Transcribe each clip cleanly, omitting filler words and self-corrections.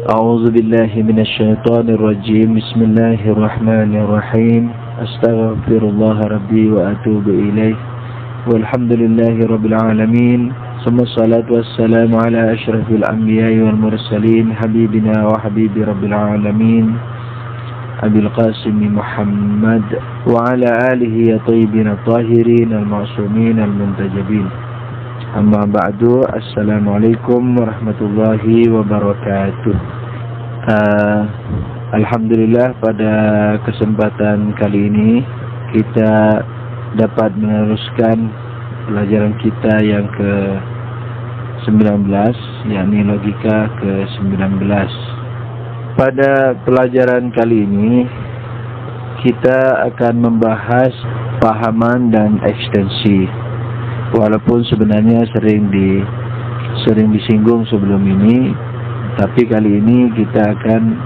A'udzu billahi minasyaitonir rajim. Bismillahirrahmanirrahim. Astaghfirullah rabbi wa atubu ilaih. Walhamdulillahi rabbil alamin. Summa salatu wassalamu ala asyrafil anbiya'i wal mursalin habibina wa habibi rabbil alamin Abil Qasim Muhammad wa ala alihi ya tayyibin at-tahirin al-ma'sumin al-muntajabin. Amma ba'du. Assalamualaikum warahmatullahi wabarakatuh. Alhamdulillah, pada kesempatan kali ini kita dapat meneruskan pelajaran kita yang ke-19, yakni logika ke-19. Pada pelajaran kali ini kita akan membahas pahaman dan ekstensi. Walaupun sebenarnya sering disinggung sebelum ini, tapi kali ini kita akan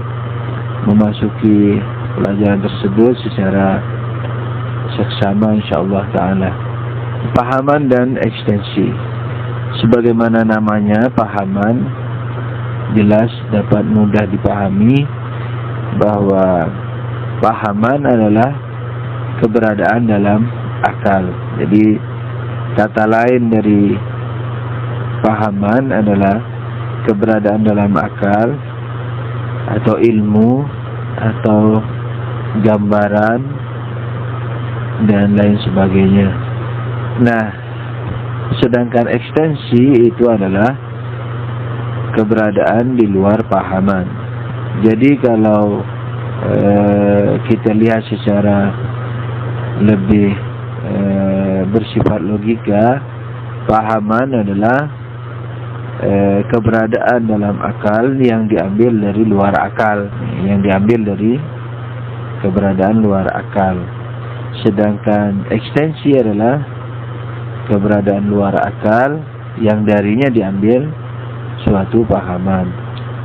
memasuki pelajaran tersebut secara seksama insyaallah ta'ala. Pahaman dan ekstensi. Sebagaimana namanya, pahaman jelas dapat mudah dipahami bahwa pahaman adalah keberadaan dalam akal. Jadi kata lain dari pahaman adalah keberadaan dalam akal atau ilmu atau gambaran dan lain sebagainya. Nah, sedangkan ekstensi itu adalah keberadaan di luar pahaman. Jadi kalau kita lihat secara lebih bersifat logika, pahaman adalah keberadaan dalam akal yang diambil dari luar akal, yang diambil dari keberadaan luar akal. Sedangkan ekstensi adalah keberadaan luar akal yang darinya diambil suatu pahaman,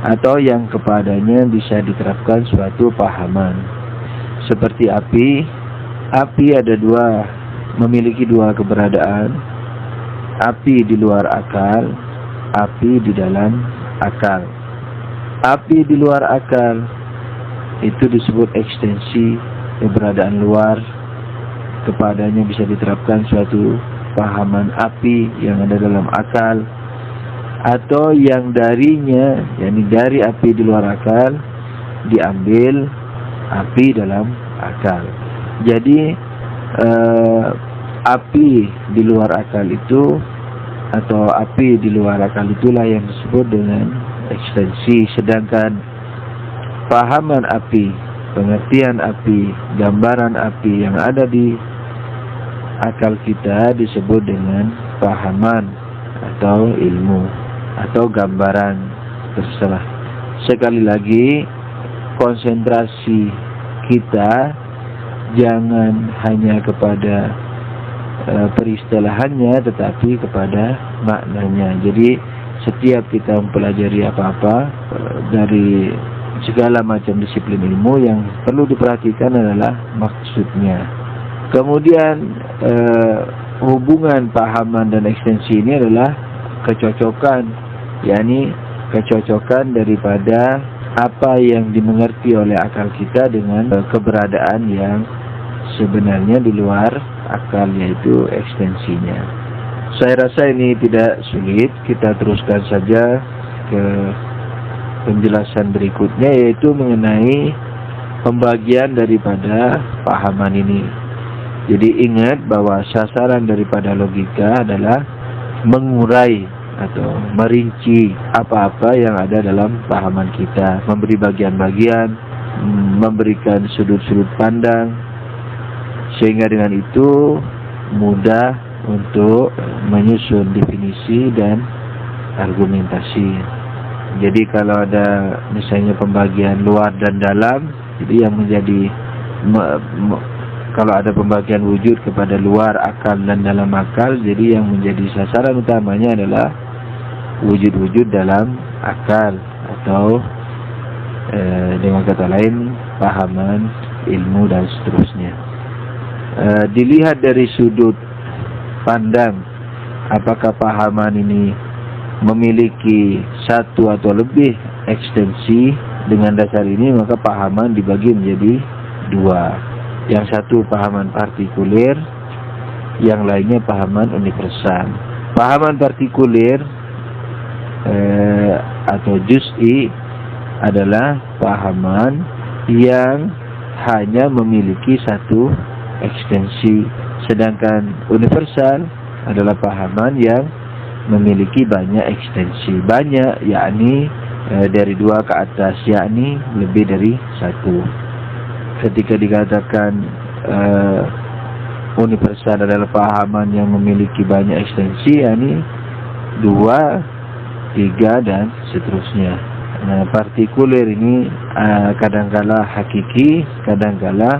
atau yang kepadanya bisa diterapkan suatu pahaman. Seperti api memiliki dua keberadaan, api di luar akal, api di dalam akal. Api di luar akal itu disebut ekstensi, keberadaan luar, kepadanya bisa diterapkan suatu pahaman api yang ada dalam akal, atau yang darinya, yakni dari api di luar akal diambil api dalam akal. Jadi api di luar akal itu, atau api di luar akal itulah yang disebut dengan ekstensi. Sedangkan pahaman api, pengertian api, gambaran api yang ada di akal kita disebut dengan pahaman atau ilmu atau gambaran, terserah. Sekali lagi, konsentrasi kita jangan hanya kepada peristilahannya, tetapi kepada maknanya. Jadi setiap kita mempelajari apa-apa dari segala macam disiplin ilmu, yang perlu diperhatikan adalah maksudnya. Kemudian hubungan pahaman dan ekstensi ini adalah kecocokan, yakni kecocokan daripada apa yang dimengerti oleh akal kita dengan keberadaan yang sebenarnya di luar akal, yaitu ekstensinya. Saya rasa ini tidak sulit. Kita teruskan saja ke penjelasan berikutnya, yaitu mengenai pembagian daripada pahaman ini. Jadi ingat bahwa sasaran daripada logika adalah mengurai atau merinci apa-apa yang ada dalam pahaman kita, memberi bagian-bagian, memberikan sudut-sudut pandang, sehingga dengan itu mudah untuk menyusun definisi dan argumentasi. Jadi kalau ada misalnya pembagian luar dan dalam, jadi yang menjadi kalau ada pembagian wujud kepada luar akal dan dalam akal, jadi yang menjadi sasaran utamanya adalah wujud-wujud dalam akal, atau dengan kata lain pahaman, ilmu, dan seterusnya. Dilihat dari sudut pandang, apakah pahaman ini memiliki satu atau lebih ekstensi. Dengan dasar ini maka pahaman dibagi menjadi dua. Yang satu pahaman partikulir, yang lainnya pahaman universal. Pahaman partikulir atau juz'i adalah pahaman yang hanya memiliki satu ekstensi. Sedangkan universal adalah pahaman yang memiliki banyak ekstensi. Banyak yakni dari dua ke atas, yakni lebih dari satu. Ketika dikatakan universal adalah pahaman yang memiliki banyak ekstensi, yakni 2, 3 dan seterusnya. Nah, partikulir ini kadangkala hakiki, kadangkala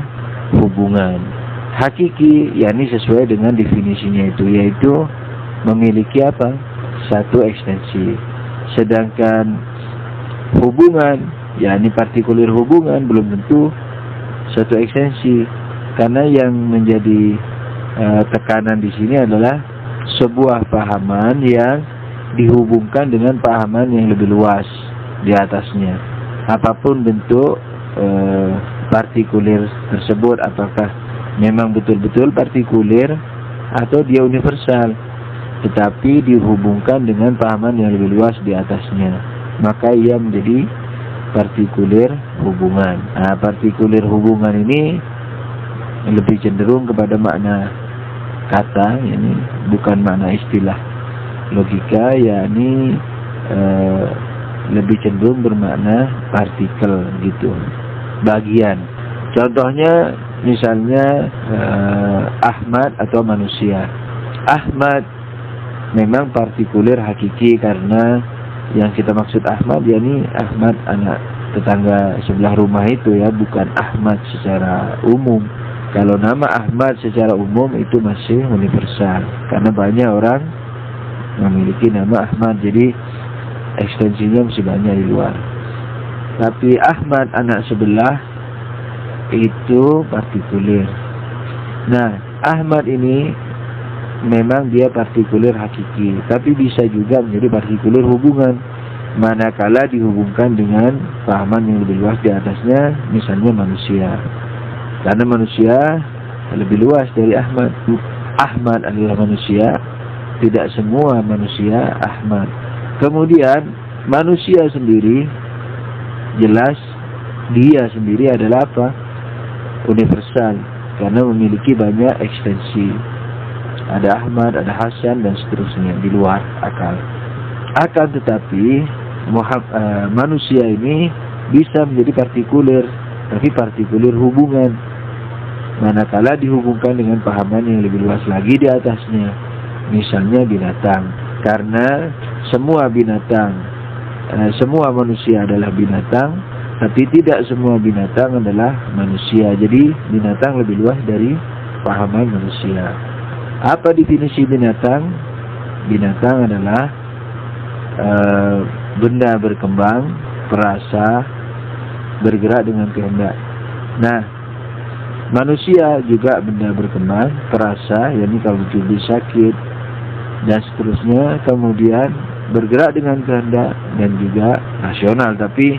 hubungan. Hakiki yakni sesuai dengan definisinya itu, yaitu memiliki apa? Satu ekstensi. Sedangkan hubungan, yakni partikulir hubungan, belum tentu satu ekstensi, karena yang menjadi tekanan di sini adalah sebuah pahaman yang dihubungkan dengan pahaman yang lebih luas di atasnya. Apapun bentuk partikulir tersebut, apakah memang betul-betul partikulir atau dia universal, tetapi dihubungkan dengan pahaman yang lebih luas di atasnya, maka ia menjadi partikulir hubungan. Nah, partikulir hubungan ini lebih cenderung kepada makna kata, ini bukan makna istilah logika, yakni lebih cenderung bermakna partikel gitu, bagian. Contohnya misalnya Ahmad atau manusia. Ahmad memang partikulir hakiki, karena yang kita maksud Ahmad yakni Ahmad anak tetangga sebelah rumah itu ya, bukan Ahmad secara umum. Kalau nama Ahmad secara umum itu masih universal, karena banyak orang memiliki nama Ahmad, jadi ekstensinya masih banyak di luar. Tapi Ahmad anak sebelah itu partikulir. Nah, Ahmad ini memang dia partikulir hakiki, tapi bisa juga menjadi partikulir hubungan manakala dihubungkan dengan pahaman yang lebih luas di atasnya, misalnya manusia. Karena manusia lebih luas dari Ahmad. Ahmad adalah manusia, tidak semua manusia Ahmad. Kemudian manusia sendiri, jelas dia sendiri adalah apa? Universal, karena memiliki banyak ekstensi. Ada Ahmad, ada Hasan dan seterusnya di luar akal. Akan tetapi manusia ini bisa menjadi partikulir, tapi partikulir hubungan manakala dihubungkan dengan pahaman yang lebih luas lagi di atasnya, misalnya binatang. Karena semua binatang, semua manusia adalah binatang, tapi tidak semua binatang adalah manusia. Jadi binatang lebih luas dari pahaman manusia. Apa definisi binatang? Binatang adalah benda berkembang, perasa, bergerak dengan kehendak. Nah, manusia juga benda berkembang, perasa, yakni kalau tubuh sakit dan seterusnya, kemudian bergerak dengan kehendak dan juga rasional. Tapi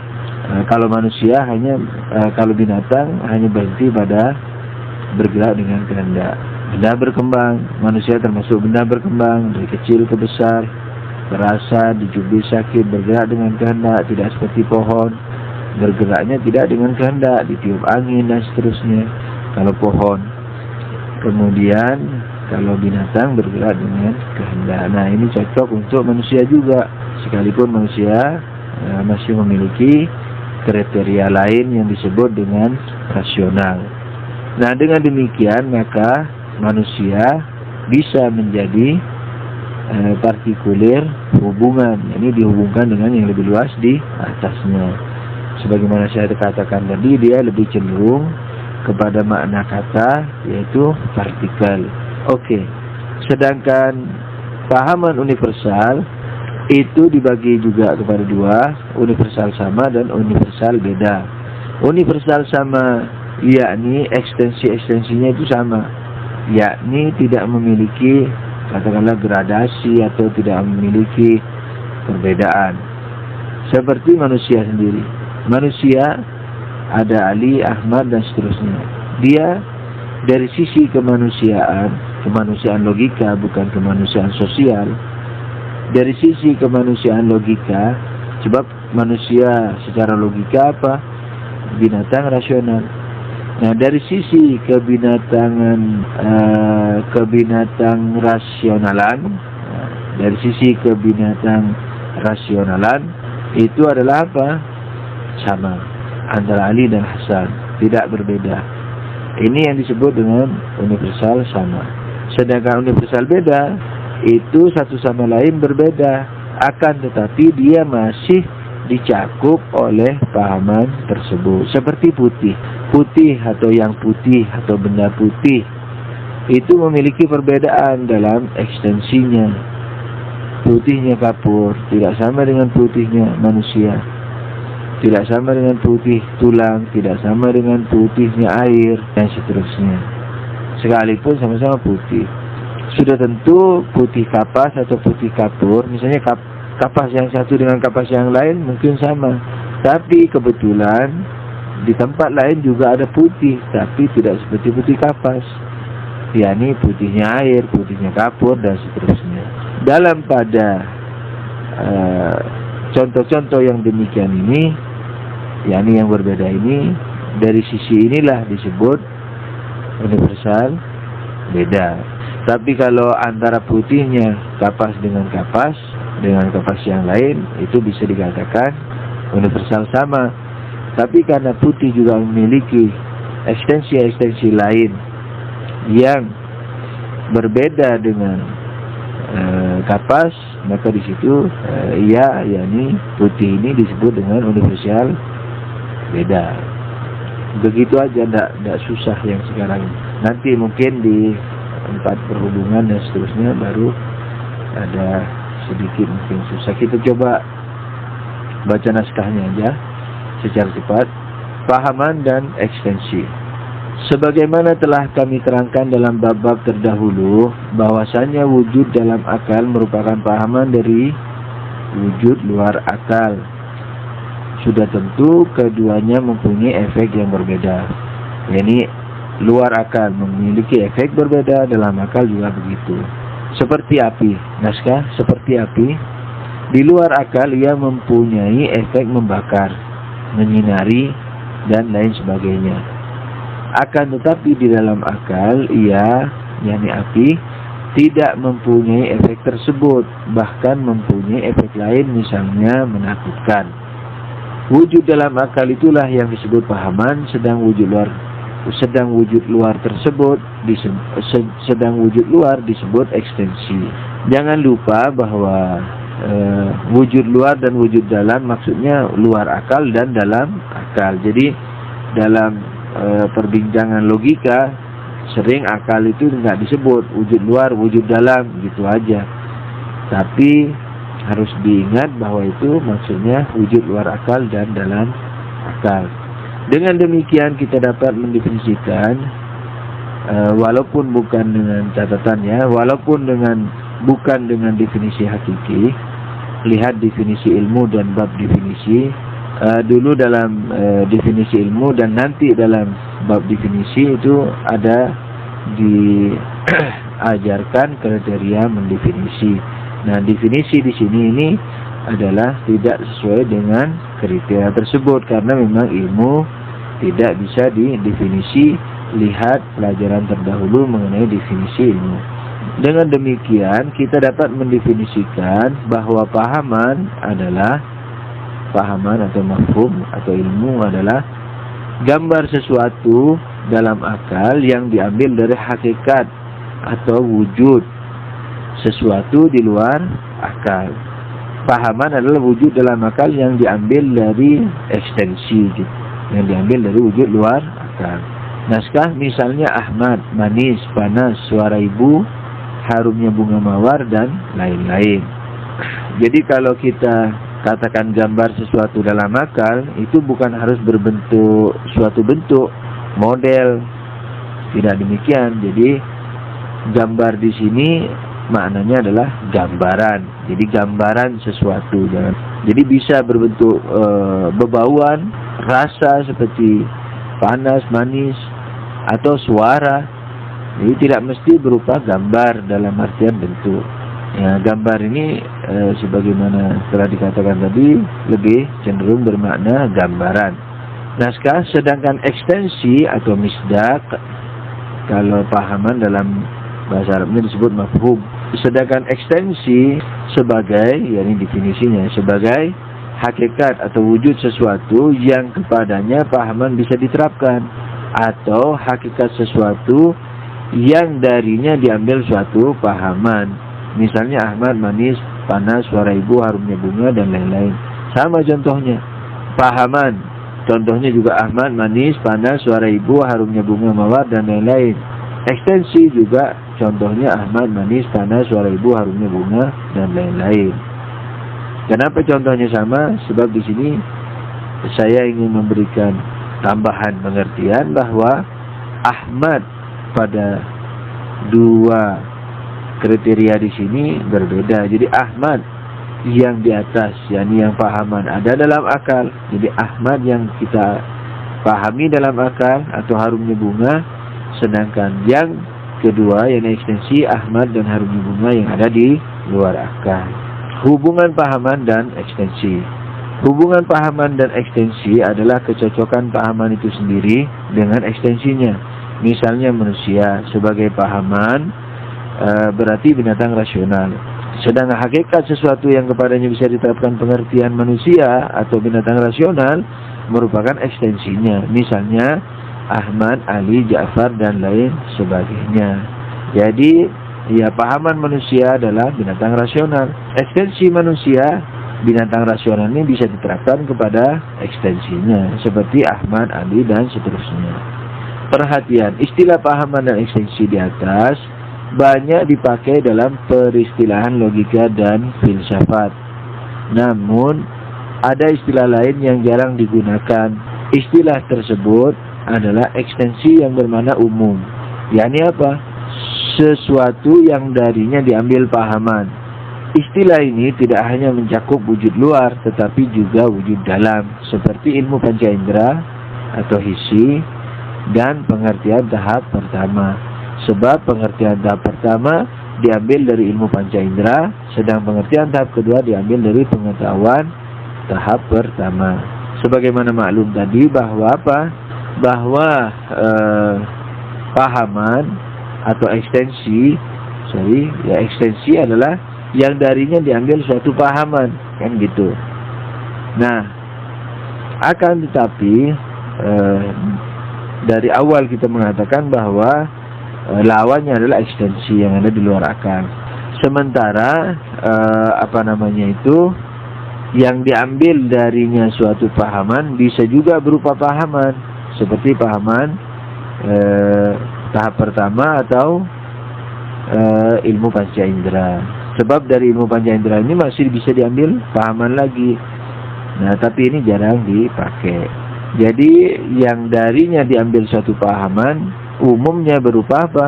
kalau manusia kalau binatang hanya berhenti pada bergerak dengan kehendak. Benda berkembang, manusia termasuk benda berkembang dari kecil ke besar, berasa, dicubit sakit, bergerak dengan kehendak, tidak seperti pohon, bergeraknya tidak dengan kehendak, ditiup angin dan seterusnya. Kalau pohon, kemudian kalau binatang bergerak dengan kehendak. Nah, ini cocok untuk manusia juga, sekalipun manusia masih memiliki kriteria lain yang disebut dengan rasional. Nah, dengan demikian maka manusia bisa menjadi partikulir hubungan, ini dihubungkan dengan yang lebih luas di atasnya. Sebagaimana saya katakan tadi, dia lebih cenderung kepada makna kata, yaitu partikel. Oke. Sedangkan pahaman universal itu dibagi juga kepada dua, universal sama dan universal beda. Universal sama yakni ekstensinya itu sama, yakni tidak memiliki katakanlah gradasi atau tidak memiliki perbedaan. Seperti manusia sendiri. Manusia ada Ali, Ahmad, dan seterusnya. Dia dari sisi kemanusiaan logika, bukan kemanusiaan sosial. Dari sisi kemanusiaan logika, sebab manusia secara logika apa? Binatang rasional. Nah, dari sisi kebinatang rasionalan, dari sisi kebinatang rasionalan itu adalah apa? Sama antara Ali dan Hasan, tidak berbeda. Ini yang disebut dengan universal sama. Sedangkan universal beda, itu satu sama lain berbeda, akan tetapi dia masih dicakup oleh pahaman tersebut. Seperti putih atau yang putih atau benda putih itu memiliki perbedaan dalam ekstensinya. Putihnya kapur tidak sama dengan putihnya manusia, tidak sama dengan putih tulang, tidak sama dengan putihnya air, dan seterusnya. Sekalipun sama-sama putih, sudah tentu putih kapas atau putih kapur, misalnya kapas yang satu dengan kapas yang lain mungkin sama, tapi kebetulan di tempat lain juga ada putih, tapi tidak seperti putih kapas, yakni putihnya air, putihnya kapur, dan seterusnya. Dalam pada contoh-contoh yang demikian ini, yakni yang berbeda ini, dari sisi inilah disebut universal beda. Tapi kalau antara putihnya kapas dengan kapas yang lain, itu bisa dikatakan universal sama. Tapi karena putih juga memiliki ekstensi-ekstensi lain yang berbeda dengan kapas, maka di situ yakni putih ini disebut dengan universal beda. Begitu aja, tidak susah yang sekarang. Nanti mungkin di 4 perhubungan dan seterusnya baru ada sedikit mungkin susah. Kita coba baca naskahnya aja secara cepat. Pahaman dan ekstensi. Sebagaimana telah kami terangkan dalam bab-bab terdahulu, bahwasannya wujud dalam akal merupakan pahaman dari wujud luar akal. Sudah tentu keduanya mempunyai efek yang berbeda. Yani luar akal memiliki efek berbeda, dalam akal juga begitu. Seperti api, naskah seperti api. Di luar akal ia mempunyai efek membakar, menyinari, dan lain sebagainya. Akan tetapi di dalam akal ia, yakni api, tidak mempunyai efek tersebut, bahkan mempunyai efek lain, misalnya menakutkan. Wujud dalam akal itulah yang disebut pahaman, sedang wujud luar disebut ekstensi. Jangan lupa bahwa wujud luar dan wujud dalam maksudnya luar akal dan dalam akal. Jadi dalam perbincangan logika sering akal itu tidak disebut wujud luar, wujud dalam, gitu aja. Tapi harus diingat bahwa itu maksudnya wujud luar akal dan dalam akal. Dengan demikian kita dapat mendefinisikan walaupun bukan dengan catatannya, walaupun bukan dengan definisi hakiki. Lihat definisi ilmu dan bab definisi. Dulu dalam definisi ilmu dan nanti dalam bab definisi itu ada diajarkan kriteria mendefinisi. Nah, definisi di sini ini adalah tidak sesuai dengan kriteria tersebut karena memang ilmu tidak bisa didefinisi. Lihat pelajaran terdahulu mengenai definisi ilmu. Dengan demikian kita dapat mendefinisikan bahwa pahaman atau mafhum atau ilmu adalah gambar sesuatu dalam akal yang diambil dari hakikat atau wujud sesuatu di luar akal. Pahaman adalah wujud dalam akal yang diambil dari ekstensi, yang diambil dari wujud luar akal. Naskah misalnya Ahmad, manis, panas, suara ibu, harumnya bunga mawar, dan lain-lain. Jadi kalau kita katakan gambar sesuatu dalam akal, itu bukan harus berbentuk suatu bentuk model, tidak demikian. Jadi gambar di sini maknanya adalah gambaran. Jadi gambaran sesuatu. Jadi bisa berbentuk bebauan, rasa seperti panas, manis, atau suara. Jadi tidak mesti berupa gambar dalam artian bentuk. Ya, gambar ini sebagaimana telah dikatakan tadi lebih cenderung bermakna gambaran. Naskah, sedangkan ekstensi atau misdak, kalau pahaman dalam bahasa Arabnya disebut mafhum. Sedangkan ekstensi sebagai, yakni definisinya, sebagai hakikat atau wujud sesuatu yang kepadanya pahaman bisa diterapkan, atau hakikat sesuatu yang darinya diambil suatu pahaman. Misalnya Ahmad manis, panas, suara ibu, harumnya bunga, dan lain-lain. Sama contohnya. Pahaman. Contohnya juga Ahmad manis, panas, suara ibu, harumnya bunga, mawar, dan lain-lain. Ekstensi juga contohnya Ahmad manis, panas, suara ibu, harumnya bunga, dan lain-lain. Kenapa contohnya sama? Sebab di sini saya ingin memberikan tambahan pengertian bahwa Ahmad pada dua kriteria di sini berbeda. Jadi Ahmad yang di atas, yakni yang pahaman ada dalam akal. Jadi Ahmad yang kita pahami dalam akal atau harumnya bunga, sedangkan yang kedua yakni ekstensi Ahmad dan harumnya bunga yang ada di luar akal. Hubungan pahaman dan ekstensi. Hubungan pahaman dan ekstensi adalah kecocokan pahaman itu sendiri dengan ekstensinya. Misalnya manusia sebagai pahaman berarti binatang rasional. Sedangkan hakikat sesuatu yang kepadanya bisa diterapkan pengertian manusia atau binatang rasional merupakan ekstensinya. Misalnya Ahmad, Ali, Ja'far, dan lain sebagainya. Jadi ya, pahaman manusia adalah binatang rasional. Ekstensi manusia, binatang rasional ini bisa diterapkan kepada ekstensinya, seperti Ahmad, Ali, dan seterusnya. Perhatian, istilah pahaman dan ekstensi di atas banyak dipakai dalam peristilahan logika dan filsafat. Namun, ada istilah lain yang jarang digunakan. Istilah tersebut adalah ekstensi yang bermakna umum. yakni apa? Sesuatu yang darinya diambil pahaman. Istilah ini tidak hanya mencakup wujud luar, tetapi juga wujud dalam, seperti ilmu panca indera atau hisi dan pengertian tahap pertama. Sebab pengertian tahap pertama diambil dari ilmu panca indera, sedang pengertian tahap kedua diambil dari pengetahuan tahap pertama. Sebagaimana maklum tadi bahwa apa? Bahwa pahaman atau ekstensi, ekstensi adalah yang darinya diambil suatu pahaman, kan gitu. Nah, akan tetapi dari awal kita mengatakan bahwa lawannya adalah ekstensi yang ada di luar akal. Sementara yang diambil darinya suatu pahaman bisa juga berupa pahaman, seperti pahaman tahap pertama atau ilmu panca indera. Sebab dari ilmu panca indera ini masih bisa diambil pahaman lagi. Nah, tapi ini jarang dipakai. Jadi yang darinya diambil suatu pahaman umumnya berupa apa?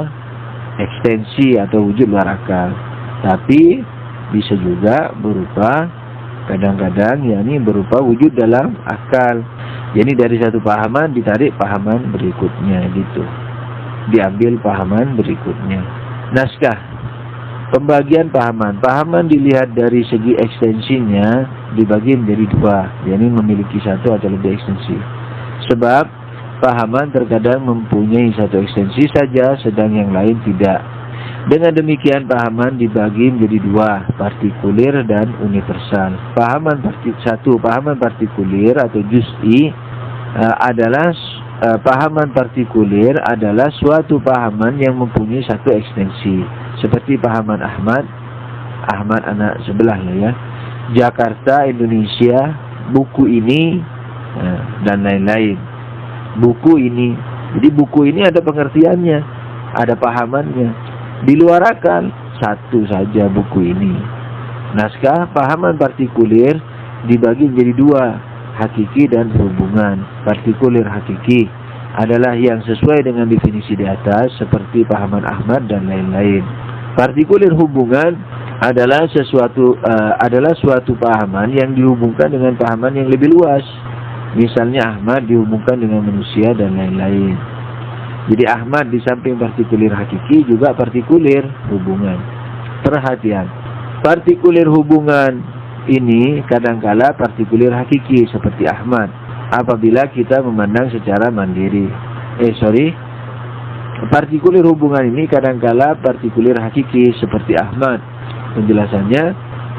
Ekstensi atau wujud luar akal. Tapi bisa juga berupa kadang-kadang yakni berupa wujud dalam akal. Jadi dari satu pahaman ditarik pahaman berikutnya gitu. Diambil pahaman berikutnya. Naskah. Pembagian pahaman. Pahaman dilihat dari segi ekstensinya dibagi menjadi dua, yakni memiliki satu atau lebih ekstensi. Sebab pahaman terkadang mempunyai satu ekstensi saja, sedang yang lain tidak. Dengan demikian pahaman dibagi menjadi dua, partikulir dan universal. Pahaman partikulir atau juz'i adalah pahaman partikulir adalah suatu pahaman yang mempunyai satu ekstensi, seperti pahaman Ahmad anak sebelah ya, Jakarta, Indonesia, buku ini dan lain-lain. Buku ini, jadi buku ini ada pengertiannya, ada pahamannya. Di luar akal satu saja buku ini. Naskah pahaman partikulir dibagi menjadi dua, hakiki dan hubungan. Partikulir hakiki adalah yang sesuai dengan definisi di atas, seperti pahaman Ahmad dan lain-lain. Partikulir hubungan adalah suatu pahaman yang dihubungkan dengan pahaman yang lebih luas. Misalnya Ahmad dihubungkan dengan manusia dan lain-lain. Jadi Ahmad di samping partikulir hakiki juga partikulir hubungan. Perhatian, partikulir hubungan ini kadangkala partikulir hakiki seperti Ahmad apabila kita memandang secara mandiri. Partikulir hubungan ini kadangkala partikulir hakiki seperti Ahmad. Penjelasannya,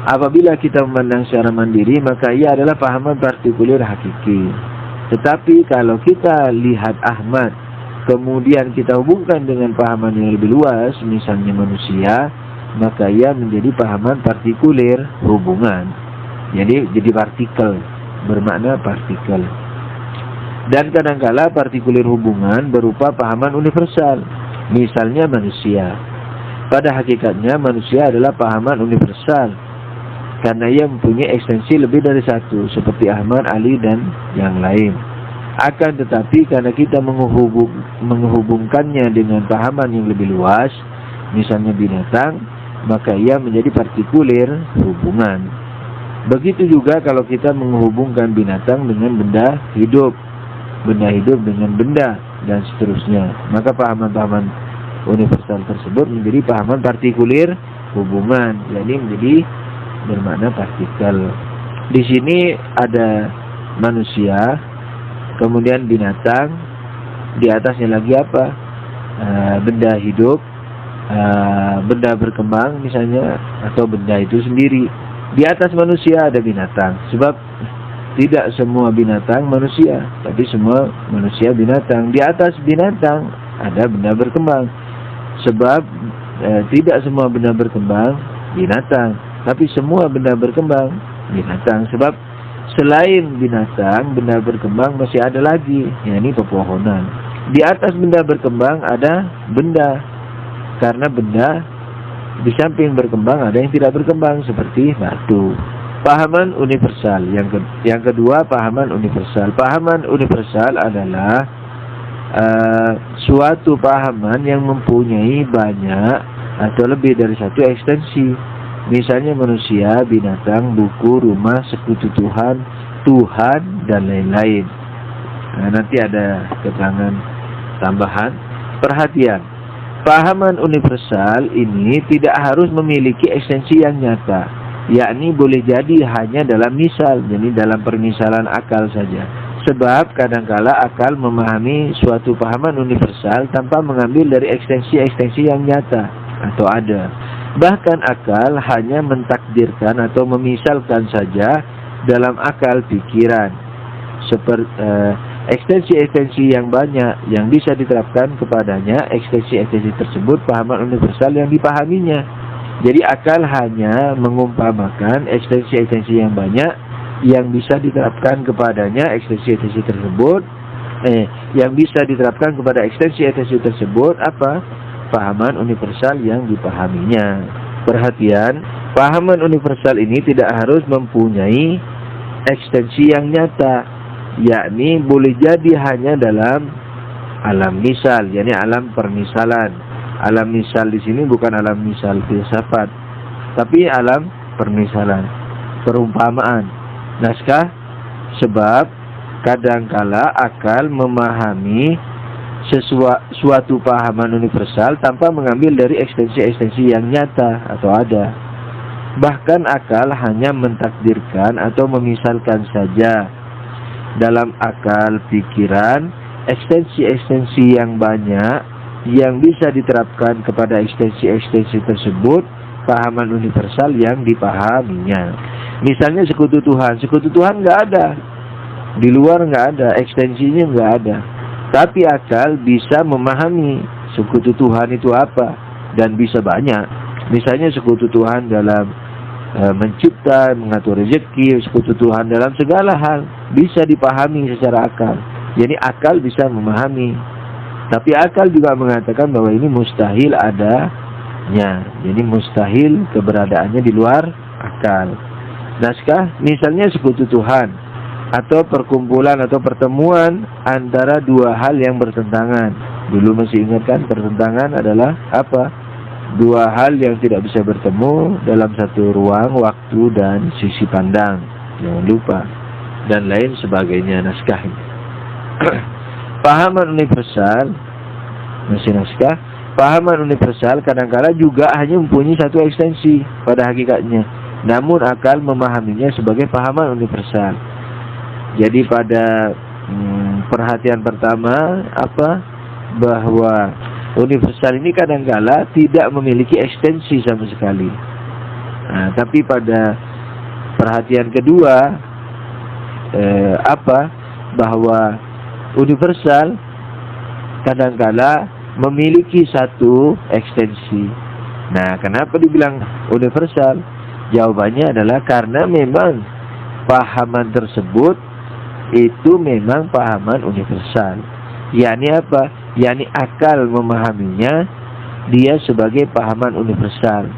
apabila kita memandang secara mandiri maka ia adalah pahaman partikulir hakiki. Tetapi kalau kita lihat Ahmad kemudian kita hubungkan dengan pahaman yang lebih luas, misalnya manusia, maka ia menjadi pahaman partikulir hubungan. Jadi partikel, bermakna partikel. Dan kadangkala partikulir hubungan berupa pahaman universal, misalnya manusia. Pada hakikatnya manusia adalah pahaman universal, karena ia mempunyai ekstensi lebih dari satu, seperti Ahmad, Ali, dan yang lain. Akan tetapi karena kita menghubungkannya dengan pahaman yang lebih luas, misalnya binatang, maka ia menjadi partikulir hubungan. Begitu juga kalau kita menghubungkan binatang dengan benda hidup dengan benda, dan seterusnya, maka pahaman-pahaman universal tersebut menjadi pahaman partikulir hubungan, jadi menjadi bermakna partikel. Di sini ada manusia, kemudian binatang, di atasnya lagi apa? Benda hidup, benda berkembang misalnya, atau benda itu sendiri. Di atas manusia ada binatang, sebab tidak semua binatang manusia, tapi semua manusia binatang. Di atas binatang ada benda berkembang, sebab tidak semua benda berkembang binatang, tapi semua benda berkembang binatang. Sebab selain binatang, benda berkembang masih ada lagi, yakni pepohonan. Di atas benda berkembang ada benda, karena benda di samping berkembang ada yang tidak berkembang, seperti batu. Pahaman universal. Yang kedua, pahaman universal. Pahaman universal adalah suatu pahaman yang mempunyai banyak atau lebih dari satu ekstensi. Misalnya manusia, binatang, buku, rumah, sekutu Tuhan, dan lain-lain. Nah, nanti ada keterangan tambahan. Perhatian, pahaman universal ini tidak harus memiliki ekstensi yang nyata, yakni boleh jadi hanya dalam misal, jadi dalam permisalan akal saja. Sebab kadangkala akal memahami suatu pahaman universal tanpa mengambil dari ekstensi-ekstensi yang nyata atau ada. Bahkan akal hanya mentakdirkan atau memisalkan saja dalam akal pikiran. Seperti ekstensi-ekstensi yang banyak yang bisa diterapkan kepadanya, ekstensi-ekstensi tersebut pahaman universal yang dipahaminya. Jadi akal hanya mengumpamakan ekstensi-ekstensi yang banyak yang bisa diterapkan kepadanya, ekstensi-ekstensi tersebut yang bisa diterapkan kepada ekstensi-ekstensi tersebut apa? Pahaman universal yang dipahaminya. Perhatian, pahaman universal ini tidak harus mempunyai ekstensi yang nyata, yakni boleh jadi hanya dalam alam misal, yakni alam permisalan. Alam misal di sini bukan alam misal filsafat, tapi alam permisalan, perumpamaan, naskah. Sebab kadangkala akal memahami suatu pahaman universal tanpa mengambil dari ekstensi-ekstensi yang nyata atau ada. Bahkan akal hanya mentakdirkan atau memisalkan saja dalam akal pikiran ekstensi-ekstensi yang banyak yang bisa diterapkan kepada ekstensi-ekstensi tersebut, pahaman universal yang dipahaminya. Misalnya sekutu Tuhan nggak ada, di luar nggak ada, ekstensinya nggak ada. Tapi akal bisa memahami sekutu Tuhan itu apa, dan bisa banyak. Misalnya sekutu Tuhan dalam mencipta, mengatur rezeki, sekutu Tuhan dalam segala hal, bisa dipahami secara akal. Jadi akal bisa memahami. Tapi akal juga mengatakan bahwa ini mustahil adanya. Jadi mustahil keberadaannya di luar akal. Naskah, misalnya sekutu Tuhan, atau perkumpulan atau pertemuan antara dua hal yang bertentangan. Dulu masih ingat kan, pertentangan adalah apa? dua hal yang tidak bisa bertemu dalam satu ruang, waktu, dan sisi pandang. Jangan lupa. Dan lain sebagainya naskah ini. Pahaman universal, masih naskah. Pahaman universal kadangkala juga hanya mempunyai satu ekstensi pada hakikatnya, namun akal memahaminya sebagai pahaman universal. Jadi pada perhatian pertama bahwa universal ini kadangkala tidak memiliki ekstensi sama sekali. Nah, tapi pada perhatian kedua bahwa universal kadangkala memiliki satu ekstensi. Nah, kenapa dibilang universal? Jawabannya adalah karena memang pahaman tersebut itu memang pahaman universal. yakni apa? Yakni akal memahaminya dia sebagai pahaman universal.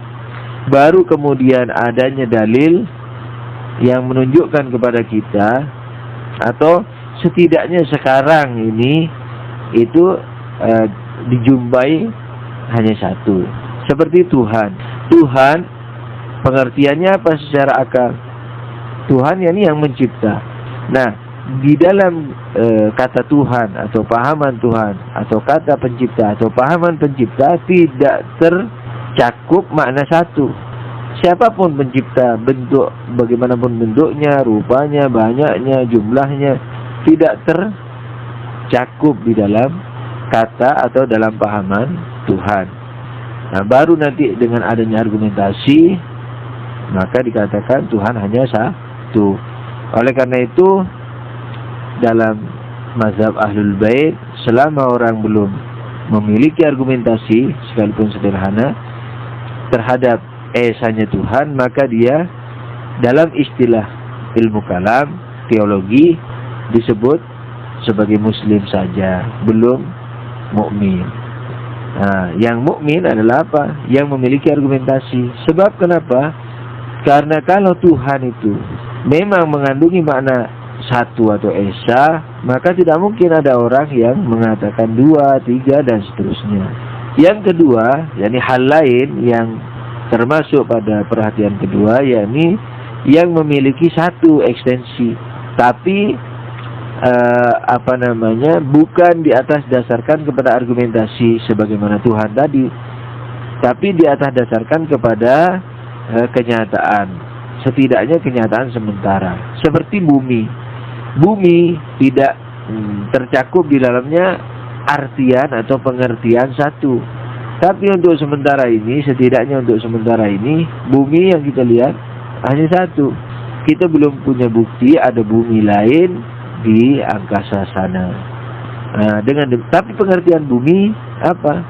Baru kemudian adanya dalil yang menunjukkan kepada kita, atau setidaknya sekarang ini itu dijumpai hanya satu. Seperti Tuhan. Tuhan pengertiannya apa secara akal? Tuhan yakni yang mencipta. Nah, di dalam kata Tuhan atau pahaman Tuhan atau kata pencipta atau pahaman pencipta tidak tercakup makna satu. Siapapun pencipta, bentuk bagaimanapun bentuknya, rupanya, banyaknya, jumlahnya, tidak tercakup di dalam kata atau dalam pahaman Tuhan. Nah, baru nanti dengan adanya argumentasi maka dikatakan Tuhan hanya satu. Oleh karena itu dalam mazhab Ahlul Bait, selama orang belum memiliki argumentasi sekalipun sederhana terhadap esanya Tuhan, maka dia dalam istilah ilmu kalam, teologi disebut sebagai muslim saja, belum mukmin. Nah, yang mukmin adalah apa? Yang memiliki argumentasi. Sebab kenapa? Karena kalau Tuhan itu memang mengandungi makna satu atau esa, maka tidak mungkin ada orang yang mengatakan dua, tiga, dan seterusnya. Yang kedua, yakni hal lain yang termasuk pada perhatian kedua, yakni yang memiliki satu ekstensi, tapi bukan di atas dasarkan kepada argumentasi sebagaimana Tuhan tadi, tapi di atas dasarkan kepada kenyataan, setidaknya kenyataan sementara. Seperti bumi tidak tercakup di dalamnya artian atau pengertian satu, tapi untuk sementara ini, setidaknya untuk sementara ini, bumi yang kita lihat hanya satu. Kita belum punya bukti ada bumi lain di angkasa sana. Nah, tapi pengertian bumi apa?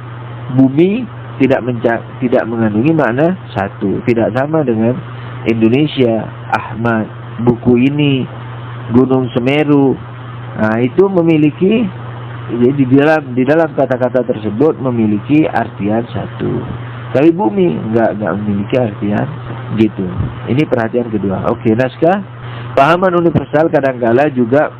Bumi tidak mengandungi makna satu. Tidak sama dengan Indonesia, Ahmad, buku ini, Gunung Semeru. Nah, itu memiliki, di dalam kata-kata tersebut memiliki artian satu. Tapi bumi enggak memiliki artian gitu. Ini perhatian kedua. Oke, naskah. Pahaman universal kadangkala juga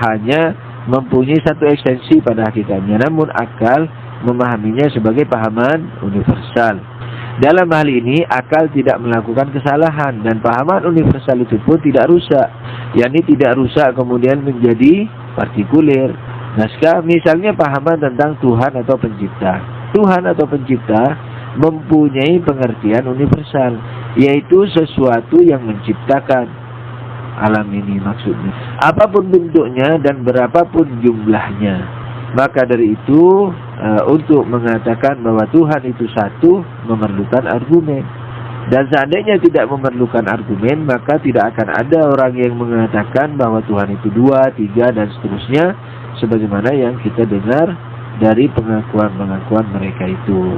hanya mempunyai satu ekstensi pada hakikatnya, namun akal memahaminya sebagai pahaman universal. Dalam hal ini akal tidak melakukan kesalahan dan pahaman universal itu pun tidak rusak, yakni tidak rusak kemudian menjadi partikuler. Naskah misalnya pahaman tentang Tuhan atau pencipta. Tuhan atau pencipta mempunyai pengertian universal, yaitu sesuatu yang menciptakan alam ini maksudnya, apapun bentuknya dan berapapun jumlahnya. Maka dari itu untuk mengatakan bahwa Tuhan itu satu memerlukan argumen. Dan seandainya tidak memerlukan argumen, maka tidak akan ada orang yang mengatakan bahwa Tuhan itu dua, tiga, dan seterusnya, sebagaimana yang kita dengar dari pengakuan-pengakuan mereka itu.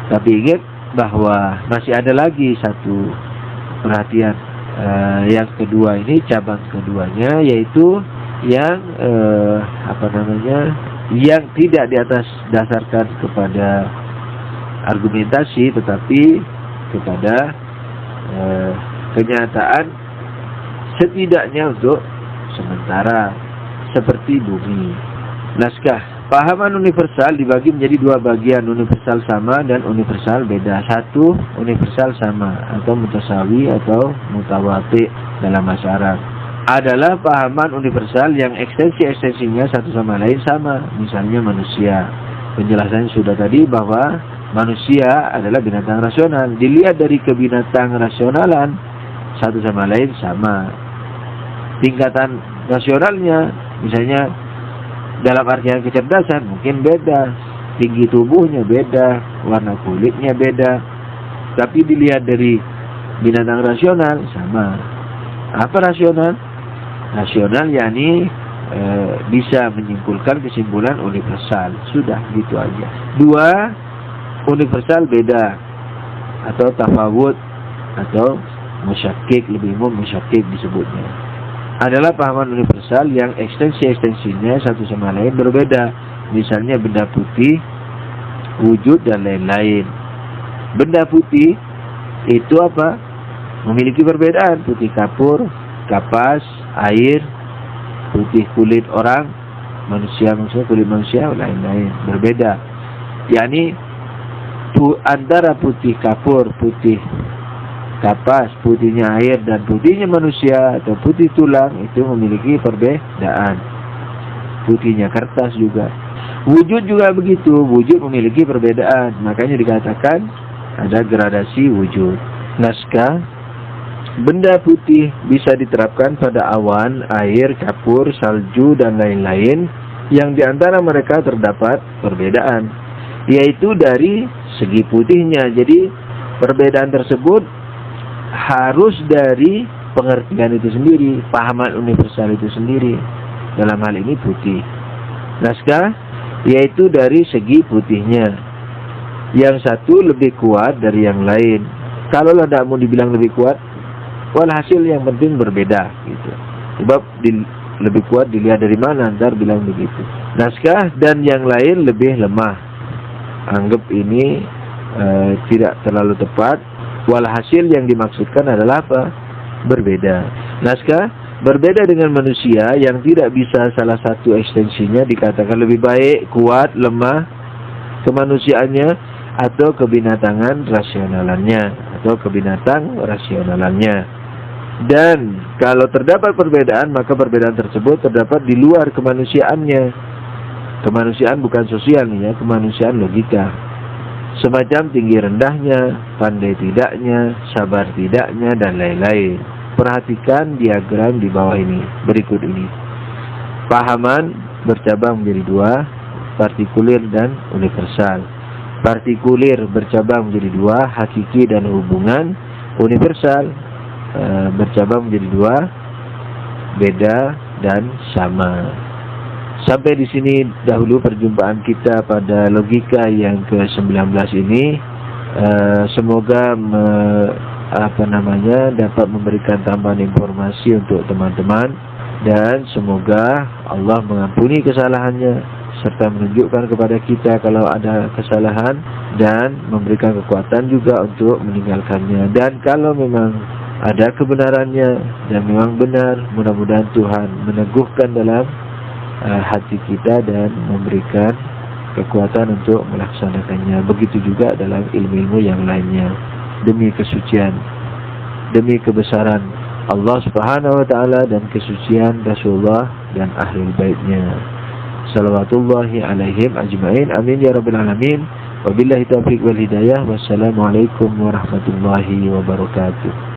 Tapi ingat bahwa masih ada lagi satu perhatian yang kedua ini, cabang keduanya, yaitu yang yang tidak di atas dasarkan kepada argumentasi, tetapi kepada kenyataan setidaknya untuk sementara, seperti bumi. Naskah Pahaman universal dibagi menjadi dua bagian, universal sama dan universal beda. Satu, universal sama atau mutasawi atau mutawati dalam bahasa Arab adalah pahaman universal yang ekstensinya satu sama lain sama. Misalnya manusia. Penjelasannya sudah tadi bahwa manusia adalah binatang rasional. Dilihat dari kebinatang rasionalan, satu sama lain sama. Tingkatan rasionalnya, misalnya dalam artian kecerdasan mungkin beda, tinggi tubuhnya beda, warna kulitnya beda. Tapi dilihat dari binatang rasional sama. Apa rasional? Rasional yakni bisa menyimpulkan kesimpulan universal. Sudah gitu aja. Dua, universal beda atau tafawut atau musyakik, lebih umum musyakik disebutnya, adalah pahaman universal yang ekstensinya satu sama lain berbeda. Misalnya benda putih, wujud dan lain-lain. Benda putih itu apa? Memiliki perbedaan. Putih kapur, kapas, air, putih kulit orang, manusia kulit manusia, lain-lain berbeda. Yakni antara putih kapur, putih kapas, putihnya air dan putihnya manusia atau putih tulang itu memiliki perbedaan. Putihnya kertas juga. Wujud juga begitu, wujud memiliki perbedaan. Makanya dikatakan ada gradasi wujud. Naskah, benda putih bisa diterapkan pada awan, air, kapur, salju dan lain-lain yang diantara mereka terdapat perbedaan, yaitu dari segi putihnya. Jadi perbedaan tersebut harus dari pengertian itu sendiri, pahaman universal itu sendiri. Dalam hal ini putih. Naskah, yaitu dari segi putihnya. Yang satu lebih kuat dari yang lain. Kalau tidak mau dibilang lebih kuat, walhasil yang penting berbeda gitu. Sebab lebih kuat dilihat dari mana, ntar bilang begitu. Naskah dan yang lain lebih lemah. Anggap ini tidak terlalu tepat. Walhasil yang dimaksudkan adalah apa? Berbeda. Naskah, berbeda dengan manusia yang tidak bisa salah satu ekstensinya dikatakan lebih baik, kuat, lemah kemanusiaannya atau kebinatangan rasionalannya. Dan kalau terdapat perbedaan, maka perbedaan tersebut terdapat di luar kemanusiaannya. Kemanusiaan bukan sosial nih ya, kemanusiaan logika. Semacam tinggi rendahnya, pandai tidaknya, sabar tidaknya, dan lain-lain. Perhatikan diagram di bawah ini, berikut ini. Pahaman bercabang menjadi dua, partikulir dan universal. Partikulir bercabang menjadi dua, hakiki dan hubungan. Universal bercabang menjadi dua, beda dan sama. Sampai di sini dahulu perjumpaan kita pada logika yang ke-19 ini. Semoga dapat memberikan tambahan informasi untuk teman-teman, dan semoga Allah mengampuni kesalahannya serta menunjukkan kepada kita kalau ada kesalahan dan memberikan kekuatan juga untuk meninggalkannya. Dan kalau memang ada kebenarannya dan memang benar, mudah-mudahan Tuhan meneguhkan dalam hati kita dan memberikan kekuatan untuk melaksanakannya. Begitu juga dalam ilmu-ilmu yang lainnya. Demi kesucian, demi kebesaran Allah Subhanahu wa taala dan kesucian Rasulullah dan ahlul baitnya. Salawatullahi alaihim ajma'in. Amin ya rabbal alamin. Wabillahi taufiq wal hidayah. Wassalamualaikum warahmatullahi wabarakatuh.